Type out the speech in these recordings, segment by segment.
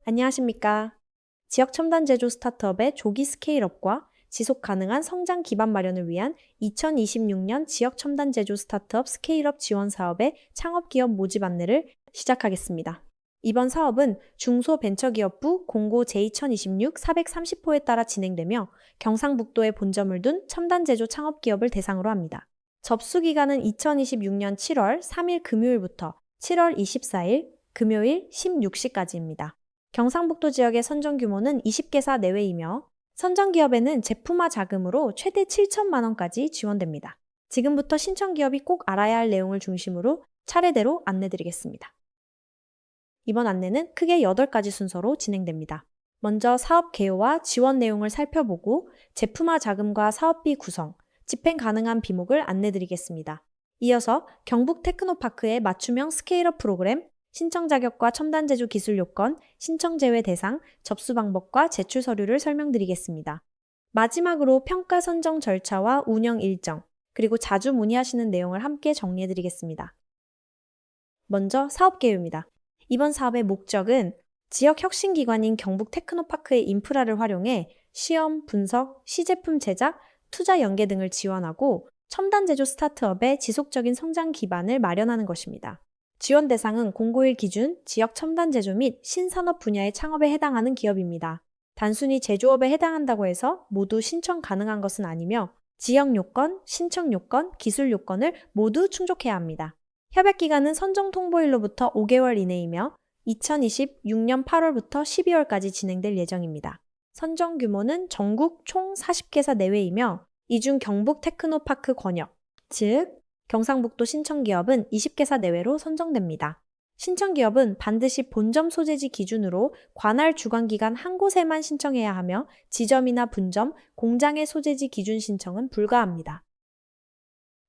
안녕하십니까. 지역 첨단 제조 스타트업의 조기 스케일업과 지속 가능한 성장 기반 마련을 위한 2026년 지역 첨단 제조 스타트업 스케일업 지원 사업의 창업기업 모집 안내를 시작하겠습니다. 이번 사업은 중소벤처기업부 공고 제2026-430호에 따라 진행되며 경상북도에 본점을 둔 첨단 제조 창업기업을 대상으로 합니다. 접수 기간은 2026년 7월 3일 금요일부터 7월 24일 금요일 16시까지입니다. 경상북도 지역의 선정 규모는 20개사 내외이며 선정 기업에는 제품화 자금으로 최대 7천만 원까지 지원됩니다. 지금부터 신청 기업이 꼭 알아야 할 내용을 중심으로 차례대로 안내드리겠습니다. 이번 안내는 크게 8가지 순서로 진행됩니다. 먼저 사업 개요와 지원 내용을 살펴보고 제품화 자금과 사업비 구성, 집행 가능한 비목을 안내드리겠습니다. 이어서 경북 테크노파크의 맞춤형 스케일업 프로그램, 신청 자격과 첨단 제조 기술 요건, 신청 제외 대상, 접수 방법과 제출 서류를 설명드리겠습니다. 마지막으로 평가 선정 절차와 운영 일정, 그리고 자주 문의하시는 내용을 함께 정리해드리겠습니다. 먼저 사업 개요입니다. 이번 사업의 목적은 지역 혁신기관인 경북 테크노파크의 인프라를 활용해 시험, 분석, 시제품 제작, 투자 연계 등을 지원하고 첨단 제조 스타트업의 지속적인 성장 기반을 마련하는 것입니다. 지원 대상은 공고일 기준 지역 첨단 제조 및 신산업 분야의 창업에 해당하는 기업입니다. 단순히 제조업에 해당한다고 해서 모두 신청 가능한 것은 아니며 지역 요건, 신청 요건, 기술 요건을 모두 충족해야 합니다. 협약 기간은 선정 통보일로부터 5개월 이내이며 2026년 8월부터 12월까지 진행될 예정입니다. 선정 규모는 전국 총 40개사 내외이며 이 중 경북 테크노파크 권역, 즉 경상북도 신청기업은 20개사 내외로 선정됩니다. 신청기업은 반드시 본점 소재지 기준으로 관할 주관기관 한 곳에만 신청해야 하며 지점이나 분점, 공장의 소재지 기준 신청은 불가합니다.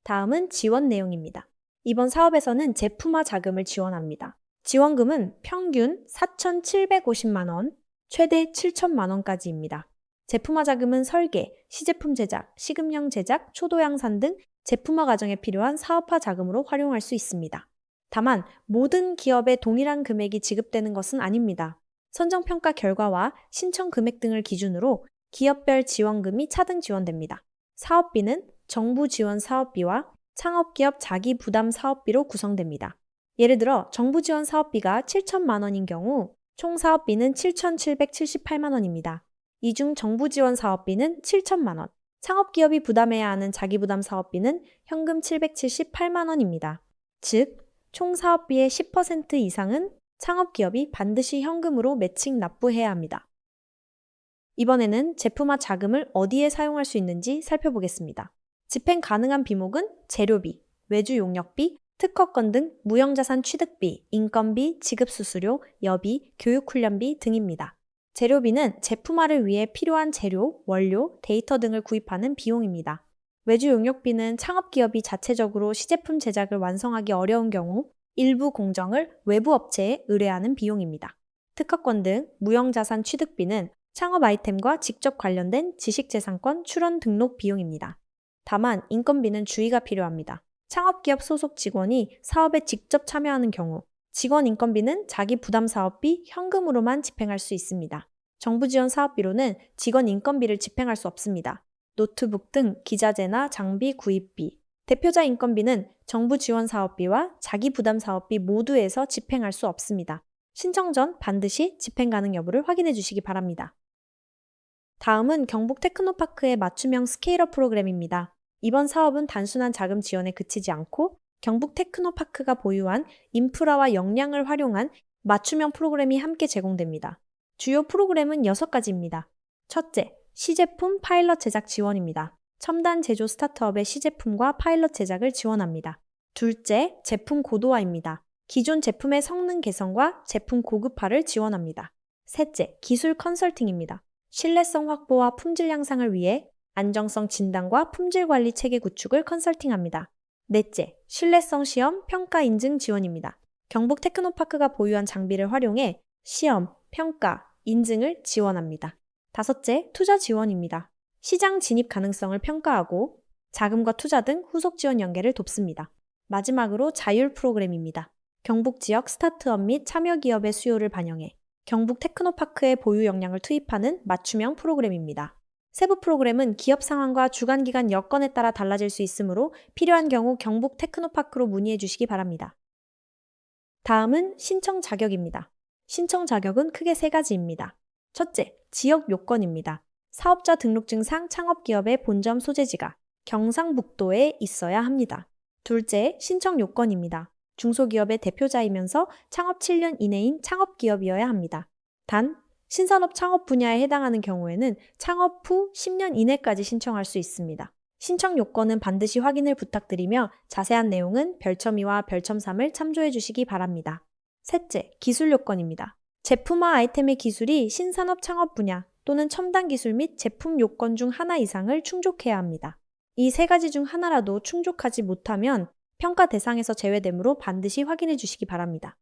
다음은 지원 내용입니다. 이번 사업에서는 제품화 자금을 지원합니다. 지원금은 평균 4,750만 원, 최대 7천만 원까지입니다. 제품화 자금은 설계, 시제품 제작, 시급령 제작, 초도 양산 등 제품화 과정에 필요한 사업화 자금으로 활용할 수 있습니다. 다만 모든 기업에 동일한 금액이 지급되는 것은 아닙니다. 선정평가 결과와 신청 금액 등을 기준으로 기업별 지원금이 차등 지원됩니다. 사업비는 정부 지원 사업비와 창업기업 자기 부담 사업비로 구성됩니다. 예를 들어 정부 지원 사업비가 7천만 원인 경우 총 사업비는 7,778만 원입니다. 이 중 정부 지원 사업비는 7천만 원, 창업기업이 부담해야 하는 자기부담 사업비는 현금 778만 원입니다. 즉, 총 사업비의 10% 이상은 창업기업이 반드시 현금으로 매칭 납부해야 합니다. 이번에는 제품화 자금을 어디에 사용할 수 있는지 살펴보겠습니다. 집행 가능한 비목은 재료비, 외주 용역비, 특허권 등 무형자산 취득비, 인건비, 지급수수료, 여비, 교육훈련비 등입니다. 재료비는 제품화를 위해 필요한 재료, 원료, 데이터 등을 구입하는 비용입니다. 외주 용역비는 창업기업이 자체적으로 시제품 제작을 완성하기 어려운 경우 일부 공정을 외부 업체에 의뢰하는 비용입니다. 특허권 등 무형자산 취득비는 창업 아이템과 직접 관련된 지식재산권 출원 등록 비용입니다. 다만 인건비는 주의가 필요합니다. 창업기업 소속 직원이 사업에 직접 참여하는 경우 직원 인건비는 자기 부담 사업비 현금으로만 집행할 수 있습니다. 정부 지원 사업비로는 직원 인건비를 집행할 수 없습니다. 노트북 등 기자재나 장비 구입비, 대표자 인건비는 정부 지원 사업비와 자기 부담 사업비 모두에서 집행할 수 없습니다. 신청 전 반드시 집행 가능 여부를 확인해 주시기 바랍니다. 다음은 경북 테크노파크의 맞춤형 스케일업 프로그램입니다. 이번 사업은 단순한 자금 지원에 그치지 않고 경북 테크노파크가 보유한 인프라와 역량을 활용한 맞춤형 프로그램이 함께 제공됩니다. 주요 프로그램은 6가지입니다. 첫째, 시제품 파일럿 제작 지원입니다. 첨단 제조 스타트업의 시제품과 파일럿 제작을 지원합니다. 둘째, 제품 고도화입니다. 기존 제품의 성능 개선과 제품 고급화를 지원합니다. 셋째, 기술 컨설팅입니다. 신뢰성 확보와 품질 향상을 위해 안정성 진단과 품질 관리 체계 구축을 컨설팅합니다. 넷째, 신뢰성 시험, 평가 인증 지원입니다. 경북 테크노파크가 보유한 장비를 활용해 시험, 평가, 인증을 지원합니다. 다섯째, 투자 지원입니다. 시장 진입 가능성을 평가하고 자금과 투자 등 후속 지원 연계를 돕습니다. 마지막으로 자율 프로그램입니다. 경북 지역 스타트업 및 참여 기업의 수요를 반영해 경북 테크노파크의 보유 역량을 투입하는 맞춤형 프로그램입니다. 세부 프로그램은 기업 상황과 주관기관 여건에 따라 달라질 수 있으므로 필요한 경우 경북 테크노파크로 문의해 주시기 바랍니다. 다음은 신청 자격입니다. 신청 자격은 크게 세 가지입니다. 첫째, 지역 요건입니다. 사업자 등록증상 창업기업의 본점 소재지가 경상북도에 있어야 합니다. 둘째, 신청 요건입니다. 중소기업의 대표자이면서 창업 7년 이내인 창업기업이어야 합니다. 단, 신산업 창업 분야에 해당하는 경우에는 창업 후 10년 이내까지 신청할 수 있습니다. 신청 요건은 반드시 확인을 부탁드리며 자세한 내용은 별첨2와 별첨3을 참조해 주시기 바랍니다. 셋째, 기술 요건입니다. 제품화 아이템의 기술이 신산업 창업 분야 또는 첨단 기술 및 제품 요건 중 하나 이상을 충족해야 합니다. 이 세 가지 중 하나라도 충족하지 못하면 평가 대상에서 제외되므로 반드시 확인해 주시기 바랍니다.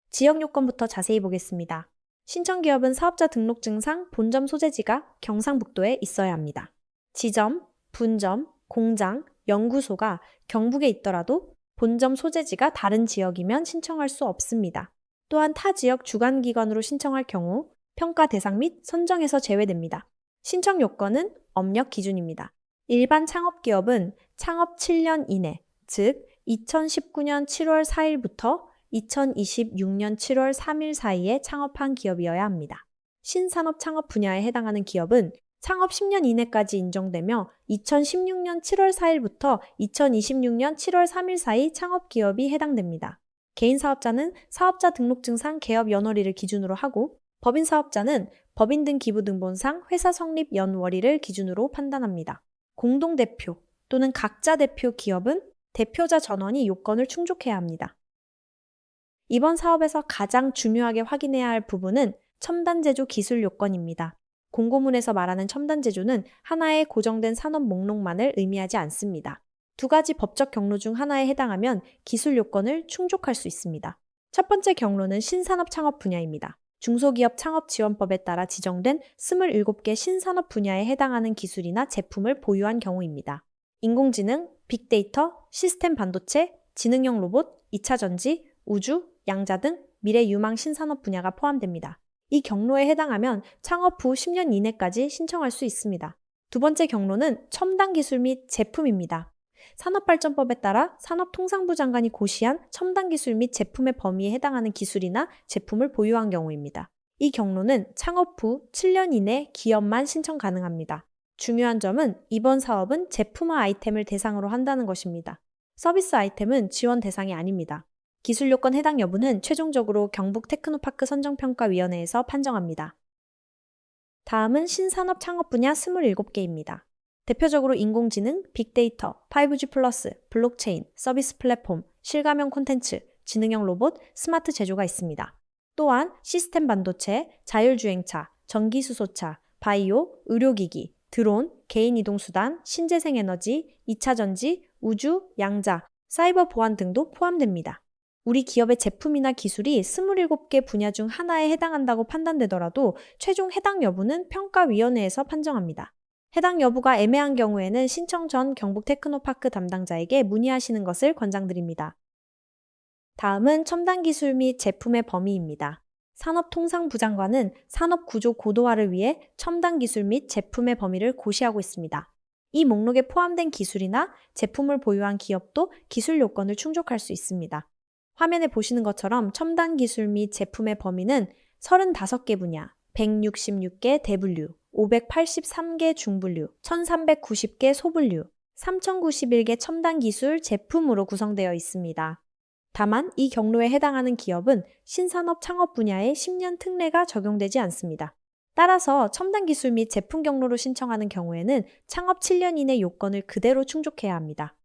지역 요건부터 자세히 보겠습니다. 신청기업은 사업자 등록증상 본점 소재지가 경상북도에 있어야 합니다. 지점, 분점, 공장, 연구소가 경북에 있더라도 본점 소재지가 다른 지역이면 신청할 수 없습니다. 또한 타 지역 주관기관으로 신청할 경우 평가 대상 및 선정에서 제외됩니다. 신청 요건은 업력 기준입니다. 일반 창업기업은 창업 7년 이내, 즉 2019년 7월 4일부터 2026년 7월 3일 사이에 창업한 기업이어야 합니다. 신산업 창업 분야에 해당하는 기업은 창업 10년 이내까지 인정되며 2016년 7월 4일부터 2026년 7월 3일 사이 창업기업이 해당됩니다. 개인 사업자는 사업자 등록증상 개업 연월일을 기준으로 하고 법인 사업자는 법인 등 기부등본상 회사 성립 연월일을 기준으로 판단합니다. 공동대표 또는 각자 대표 기업은 대표자 전원이 요건을 충족해야 합니다. 이번 사업에서 가장 중요하게 확인해야 할 부분은 첨단제조 기술 요건입니다. 공고문에서 말하는 첨단제조는 하나의 고정된 산업 목록만을 의미하지 않습니다. 두 가지 법적 경로 중 하나에 해당하면 기술 요건을 충족할 수 있습니다. 첫 번째 경로는 신산업 창업 분야입니다. 중소기업 창업지원법에 따라 지정된 27개 신산업 분야에 해당하는 기술이나 제품을 보유한 경우입니다. 인공지능, 빅데이터, 시스템 반도체, 지능형 로봇, 2차전지, 우주, 양자 등 미래 유망 신산업 분야가 포함됩니다. 이 경로에 해당하면 창업 후 10년 이내까지 신청할 수 있습니다. 두 번째 경로는 첨단 기술 및 제품입니다. 산업발전법에 따라 산업통상부 장관이 고시한 첨단 기술 및 제품의 범위에 해당하는 기술이나 제품을 보유한 경우입니다. 이 경로는 창업 후 7년 이내 기업만 신청 가능합니다. 중요한 점은 이번 사업은 제품화 아이템을 대상으로 한다는 것입니다. 서비스 아이템은 지원 대상이 아닙니다. 기술 요건 해당 여부는 최종적으로 경북 테크노파크 선정평가위원회에서 판정합니다. 다음은 신산업 창업 분야 27개입니다. 대표적으로 인공지능, 빅데이터, 5G 플러스, 블록체인, 서비스 플랫폼, 실감형 콘텐츠, 지능형 로봇, 스마트 제조가 있습니다. 또한 시스템 반도체, 자율주행차, 전기수소차, 바이오, 의료기기, 드론, 개인 이동수단, 신재생에너지, 2차전지, 우주, 양자, 사이버 보안 등도 포함됩니다. 우리 기업의 제품이나 기술이 27개 분야 중 하나에 해당한다고 판단되더라도 최종 해당 여부는 평가위원회에서 판정합니다. 해당 여부가 애매한 경우에는 신청 전 경북 테크노파크 담당자에게 문의하시는 것을 권장드립니다. 다음은 첨단 기술 및 제품의 범위입니다. 산업통상부 장관은 산업구조 고도화를 위해 첨단 기술 및 제품의 범위를 고시하고 있습니다. 이 목록에 포함된 기술이나 제품을 보유한 기업도 기술 요건을 충족할 수 있습니다. 화면에 보시는 것처럼 첨단 기술 및 제품의 범위는 35개 분야, 166개 대분류, 583개 중분류, 1390개 소분류, 3091개 첨단 기술 제품으로 구성되어 있습니다. 다만 이 경로에 해당하는 기업은 신산업 창업 분야에 10년 특례가 적용되지 않습니다. 따라서 첨단 기술 및 제품 경로로 신청하는 경우에는 창업 7년 이내 요건을 그대로 충족해야 합니다.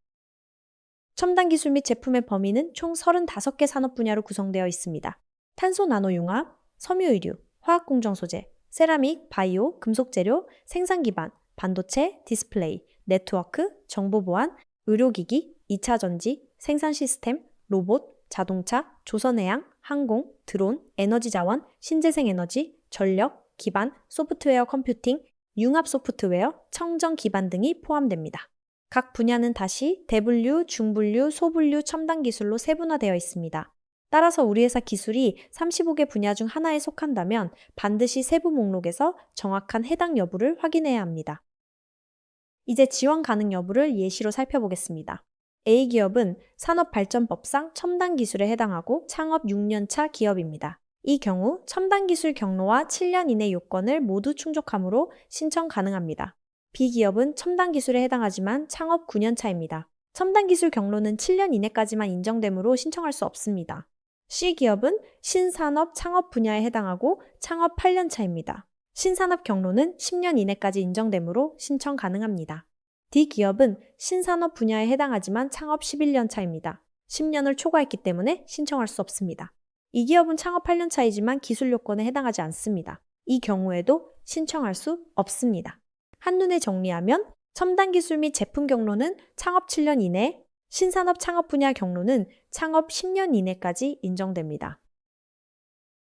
첨단 기술 및 제품의 범위는 총 35개 산업 분야로 구성되어 있습니다. 탄소 나노융합, 섬유의류, 화학공정 소재, 세라믹, 바이오, 금속재료, 생산 기반, 반도체, 디스플레이, 네트워크, 정보보안, 의료기기, 2차전지, 생산 시스템, 로봇, 자동차, 조선해양, 항공, 드론, 에너지자원, 신재생에너지, 전력, 기반, 소프트웨어 컴퓨팅, 융합 소프트웨어, 청정 기반 등이 포함됩니다. 각 분야는 다시 대분류, 중분류, 소분류 첨단 기술로 세분화되어 있습니다. 따라서 우리 회사 기술이 35개 분야 중 하나에 속한다면 반드시 세부 목록에서 정확한 해당 여부를 확인해야 합니다. 이제 지원 가능 여부를 예시로 살펴보겠습니다. A기업은 산업발전법상 첨단 기술에 해당하고 창업 6년차 기업입니다. 이 경우 첨단 기술 경로와 7년 이내 요건을 모두 충족하므로 신청 가능합니다. B기업은 첨단 기술에 해당하지만 창업 9년차입니다. 첨단 기술 경로는 7년 이내까지만 인정되므로 신청할 수 없습니다. C기업은 신산업 창업 분야에 해당하고 창업 8년차입니다. 신산업 경로는 10년 이내까지 인정되므로 신청 가능합니다. D기업은 신산업 분야에 해당하지만 창업 11년 차입니다. 10년을 초과했기 때문에 신청할 수 없습니다. 이 기업은 창업 8년 차이지만 기술 요건에 해당하지 않습니다. 이 경우에도 신청할 수 없습니다. 한눈에 정리하면 첨단 기술 및 제품 경로는 창업 7년 이내, 신산업 창업 분야 경로는 창업 10년 이내까지 인정됩니다.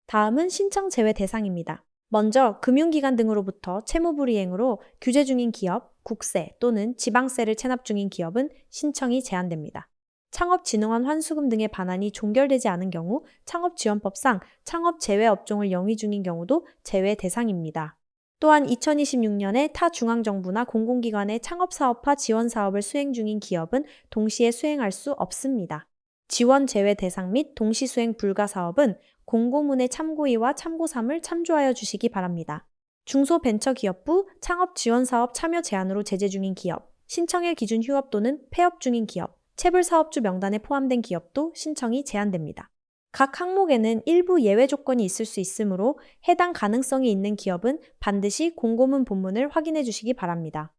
다음은 신청 제외 대상입니다. 먼저 금융기관 등으로부터 채무불이행으로 규제 중인 기업, 국세 또는 지방세를 체납 중인 기업은 신청이 제한됩니다. 창업진흥원 환수금 등의 반환이 종결되지 않은 경우 창업지원법상 창업 제외 업종을 영위 중인 경우도 제외 대상입니다. 또한 2026년에 타 중앙정부나 공공기관의 창업사업화 지원사업을 수행 중인 기업은 동시에 수행할 수 없습니다. 지원 제외 대상 및 동시수행 불가 사업은 공고문의 참고이와 참고3을 참조하여 주시기 바랍니다. 중소벤처기업부 창업지원사업 참여 제한으로 제재 중인 기업, 신청일 기준 휴업 또는 폐업 중인 기업, 체불사업주 명단에 포함된 기업도 신청이 제한됩니다. 각 항목에는 일부 예외 조건이 있을 수 있으므로 해당 가능성이 있는 기업은 반드시 공고문 본문을 확인해 주시기 바랍니다.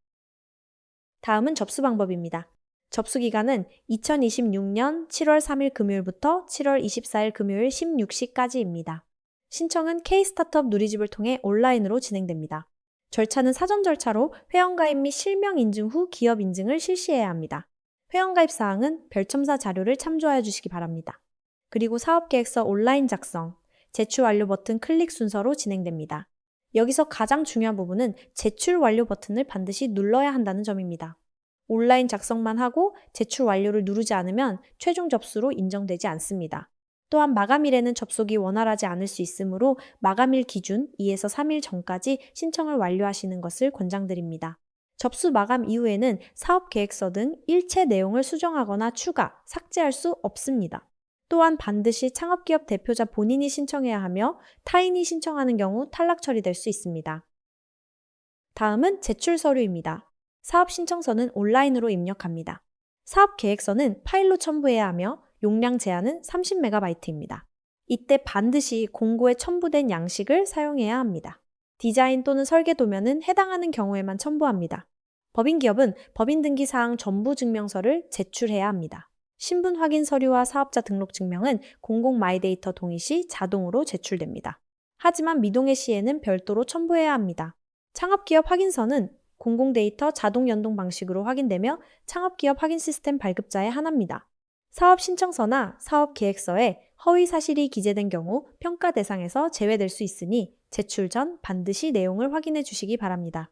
다음은 접수 방법입니다. 접수 기간은 2026년 7월 3일 금요일부터 7월 24일 금요일 16시까지입니다. 신청은 K-스타트업 누리집을 통해 온라인으로 진행됩니다. 절차는 사전 절차로 회원가입 및 실명 인증 후 기업 인증을 실시해야 합니다. 회원가입 사항은 별첨사 자료를 참조하여 주시기 바랍니다. 그리고 사업계획서 온라인 작성, 제출 완료 버튼 클릭 순서로 진행됩니다. 여기서 가장 중요한 부분은 제출 완료 버튼을 반드시 눌러야 한다는 점입니다. 온라인 작성만 하고 제출 완료를 누르지 않으면 최종 접수로 인정되지 않습니다. 또한 마감일에는 접속이 원활하지 않을 수 있으므로 마감일 기준 2에서 3일 전까지 신청을 완료하시는 것을 권장드립니다. 접수 마감 이후에는 사업계획서 등 일체 내용을 수정하거나 추가, 삭제할 수 없습니다. 또한 반드시 창업기업 대표자 본인이 신청해야 하며 타인이 신청하는 경우 탈락 처리될 수 있습니다. 다음은 제출 서류입니다. 사업 신청서는 온라인으로 입력합니다. 사업 계획서는 파일로 첨부해야 하며 용량 제한은 30MB입니다. 이때 반드시 공고에 첨부된 양식을 사용해야 합니다. 디자인 또는 설계 도면은 해당하는 경우에만 첨부합니다. 법인기업은 법인등기사항 전부 증명서를 제출해야 합니다. 신분 확인 서류와 사업자 등록 증명은 공공 마이데이터 동의 시 자동으로 제출됩니다. 하지만 미동의 시에는 별도로 첨부해야 합니다. 창업기업 확인서는 공공데이터 자동 연동 방식으로 확인되며 창업기업 확인 시스템 발급자의 하나입니다. 사업 신청서나 사업 계획서에 허위 사실이 기재된 경우 평가 대상에서 제외될 수 있으니 제출 전 반드시 내용을 확인해 주시기 바랍니다.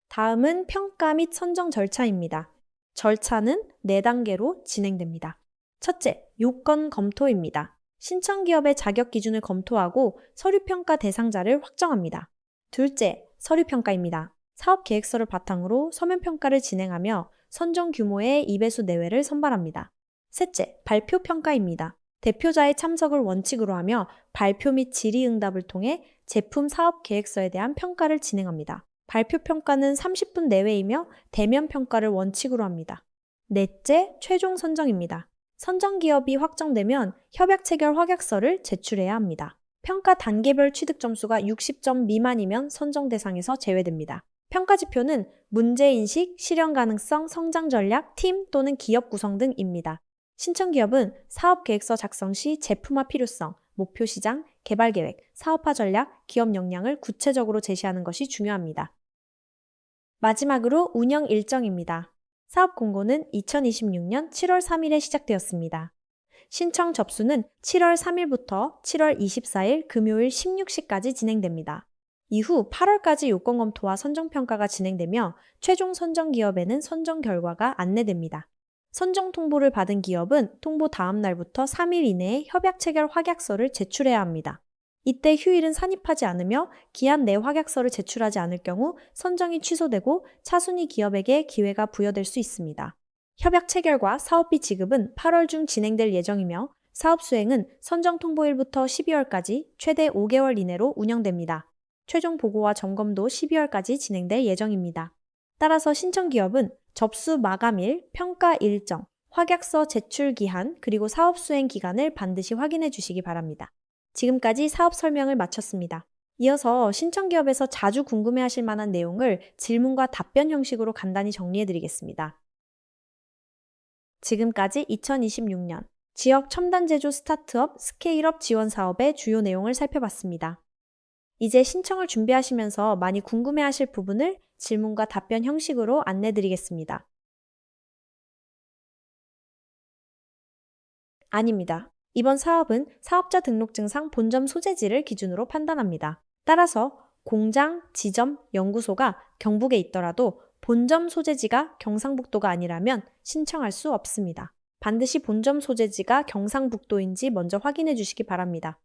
다음은 평가 및 선정 절차입니다. 절차는 4단계로 진행됩니다. 첫째, 요건 검토입니다. 신청기업의 자격 기준을 검토하고 서류평가 대상자를 확정합니다. 둘째, 서류평가입니다. 사업계획서를 바탕으로 서면평가를 진행하며 선정 규모의 2배수 내외를 선발합니다. 셋째, 발표평가입니다. 대표자의 참석을 원칙으로 하며 발표 및 질의응답을 통해 제품 사업계획서에 대한 평가를 진행합니다. 발표평가는 30분 내외이며 대면평가를 원칙으로 합니다. 넷째, 최종 선정입니다. 선정기업이 확정되면 협약 체결 확약서를 제출해야 합니다. 평가 단계별 취득 점수가 60점 미만이면 선정 대상에서 제외됩니다. 평가지표는 문제인식, 실현 가능성, 성장 전략, 팀 또는 기업 구성 등입니다. 신청기업은 사업계획서 작성 시 제품화 필요성, 목표 시장, 개발 계획, 사업화 전략, 기업 역량을 구체적으로 제시하는 것이 중요합니다. 마지막으로 운영 일정입니다. 사업 공고는 2026년 7월 3일에 시작되었습니다. 신청 접수는 7월 3일부터 7월 24일 금요일 16시까지 진행됩니다. 이후 8월까지 요건 검토와 선정평가가 진행되며 최종 선정 기업에는 선정 결과가 안내됩니다. 선정 통보를 받은 기업은 통보 다음 날부터 3일 이내에 협약 체결 확약서를 제출해야 합니다. 이때 휴일은 산입하지 않으며 기한 내 확약서를 제출하지 않을 경우 선정이 취소되고 차순위 기업에게 기회가 부여될 수 있습니다. 협약 체결과 사업비 지급은 8월 중 진행될 예정이며 사업 수행은 선정 통보일부터 12월까지 최대 5개월 이내로 운영됩니다. 최종 보고와 점검도 12월까지 진행될 예정입니다. 따라서 신청 기업은 접수 마감일, 평가 일정, 확약서 제출 기한, 그리고 사업 수행 기간을 반드시 확인해 주시기 바랍니다. 지금까지 사업 설명을 마쳤습니다. 이어서 신청 기업에서 자주 궁금해하실 만한 내용을 질문과 답변 형식으로 간단히 정리해 드리겠습니다. 지금까지 2026년 지역 첨단 제조 스타트업 스케일업 지원 사업의 주요 내용을 살펴봤습니다. 이제 신청을 준비하시면서 많이 궁금해하실 부분을 질문과 답변 형식으로 안내 드리겠습니다. 아닙니다. 이번 사업은 사업자 등록증상 본점 소재지를 기준으로 판단합니다. 따라서 공장, 지점, 연구소가 경북에 있더라도 본점 소재지가 경상북도가 아니라면 신청할 수 없습니다. 반드시 본점 소재지가 경상북도인지 먼저 확인해 주시기 바랍니다.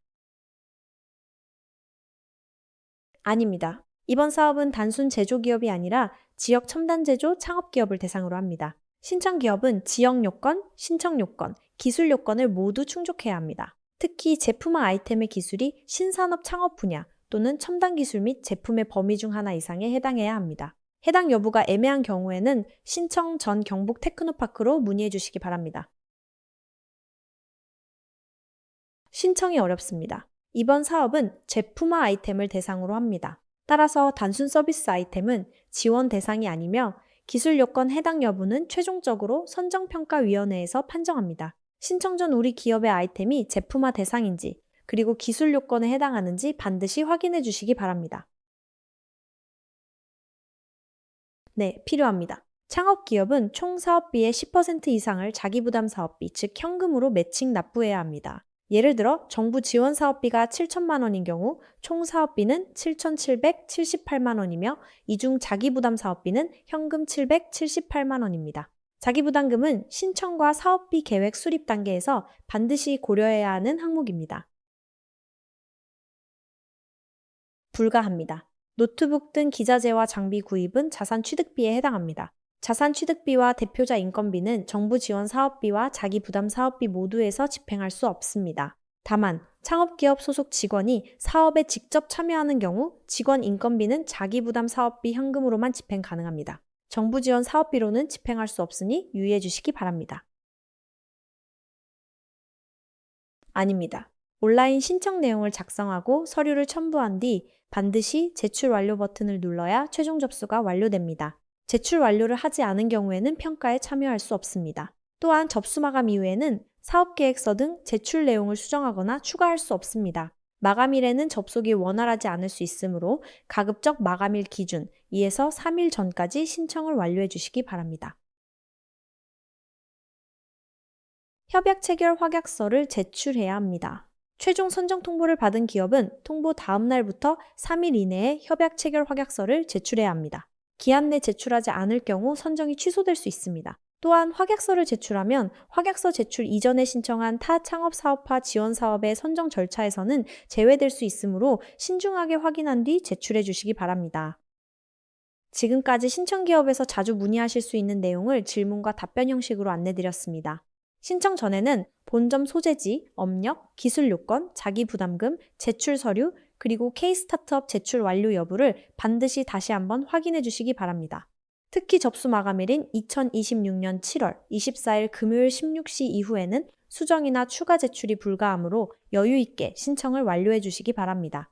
아닙니다. 이번 사업은 단순 제조기업이 아니라 지역 첨단 제조 창업기업을 대상으로 합니다. 신청 기업은 지역 요건, 신청 요건, 기술 요건을 모두 충족해야 합니다. 특히 제품화 아이템의 기술이 신산업 창업 분야 또는 첨단 기술 및 제품의 범위 중 하나 이상에 해당해야 합니다. 해당 여부가 애매한 경우에는 신청 전 경북 테크노파크로 문의해 주시기 바랍니다. 신청이 어렵습니다. 이번 사업은 제품화 아이템을 대상으로 합니다. 따라서 단순 서비스 아이템은 지원 대상이 아니며 기술 요건 해당 여부는 최종적으로 선정평가위원회에서 판정합니다. 신청 전 우리 기업의 아이템이 제품화 대상인지 그리고 기술 요건에 해당하는지 반드시 확인해 주시기 바랍니다. 네, 필요합니다. 창업기업은 총 사업비의 10% 이상을 자기부담 사업비, 즉 현금으로 매칭 납부해야 합니다. 예를 들어 정부 지원 사업비가 7천만 원인 경우 총 사업비는 7,778만 원이며 이 중 자기부담 사업비는 현금 778만 원입니다. 자기부담금은 신청과 사업비 계획 수립 단계에서 반드시 고려해야 하는 항목입니다. 불가합니다. 노트북 등 기자재와 장비 구입은 자산 취득비에 해당합니다. 자산 취득비와 대표자 인건비는 정부 지원 사업비와 자기 부담 사업비 모두에서 집행할 수 없습니다. 다만 창업기업 소속 직원이 사업에 직접 참여하는 경우 직원 인건비는 자기 부담 사업비 현금으로만 집행 가능합니다. 정부 지원 사업비로는 집행할 수 없으니 유의해 주시기 바랍니다. 아닙니다. 온라인 신청 내용을 작성하고 서류를 첨부한 뒤 반드시 제출 완료 버튼을 눌러야 최종 접수가 완료됩니다. 제출 완료를 하지 않은 경우에는 평가에 참여할 수 없습니다. 또한 접수 마감 이후에는 사업계획서 등 제출 내용을 수정하거나 추가할 수 없습니다. 마감일에는 접속이 원활하지 않을 수 있으므로 가급적 마감일 기준 2에서 3일 전까지 신청을 완료해 주시기 바랍니다. 협약 체결 확약서를 제출해야 합니다. 최종 선정 통보를 받은 기업은 통보 다음 날부터 3일 이내에 협약 체결 확약서를 제출해야 합니다. 기한 내 제출하지 않을 경우 선정이 취소될 수 있습니다. 또한 확약서를 제출하면 확약서 제출 이전에 신청한 타 창업사업화 지원사업의 선정 절차에서는 제외될 수 있으므로 신중하게 확인한 뒤 제출해 주시기 바랍니다. 지금까지 신청기업에서 자주 문의하실 수 있는 내용을 질문과 답변 형식으로 안내드렸습니다. 신청 전에는 본점 소재지, 업력, 기술 요건, 자기 부담금, 제출 서류, 그리고 K-스타트업 제출 완료 여부를 반드시 다시 한번 확인해 주시기 바랍니다. 특히 접수 마감일인 2026년 7월 24일 금요일 16시 이후에는 수정이나 추가 제출이 불가하므로 여유 있게 신청을 완료해 주시기 바랍니다.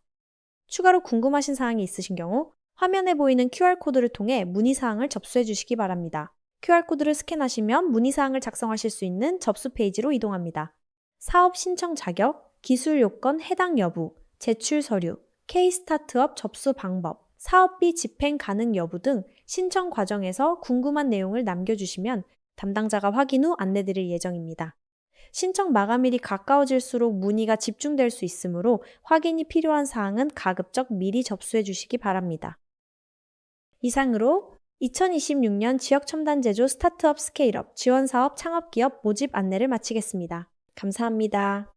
추가로 궁금하신 사항이 있으신 경우 화면에 보이는 QR코드를 통해 문의사항을 접수해 주시기 바랍니다. QR코드를 스캔하시면 문의사항을 작성하실 수 있는 접수 페이지로 이동합니다. 사업 신청 자격, 기술 요건 해당 여부, 제출 서류, K-스타트업 접수 방법, 사업비 집행 가능 여부 등 신청 과정에서 궁금한 내용을 남겨주시면 담당자가 확인 후 안내드릴 예정입니다. 신청 마감일이 가까워질수록 문의가 집중될 수 있으므로 확인이 필요한 사항은 가급적 미리 접수해 주시기 바랍니다. 이상으로 2026년 지역첨단제조 스타트업 스케일업 지원사업 창업기업 모집 안내를 마치겠습니다. 감사합니다.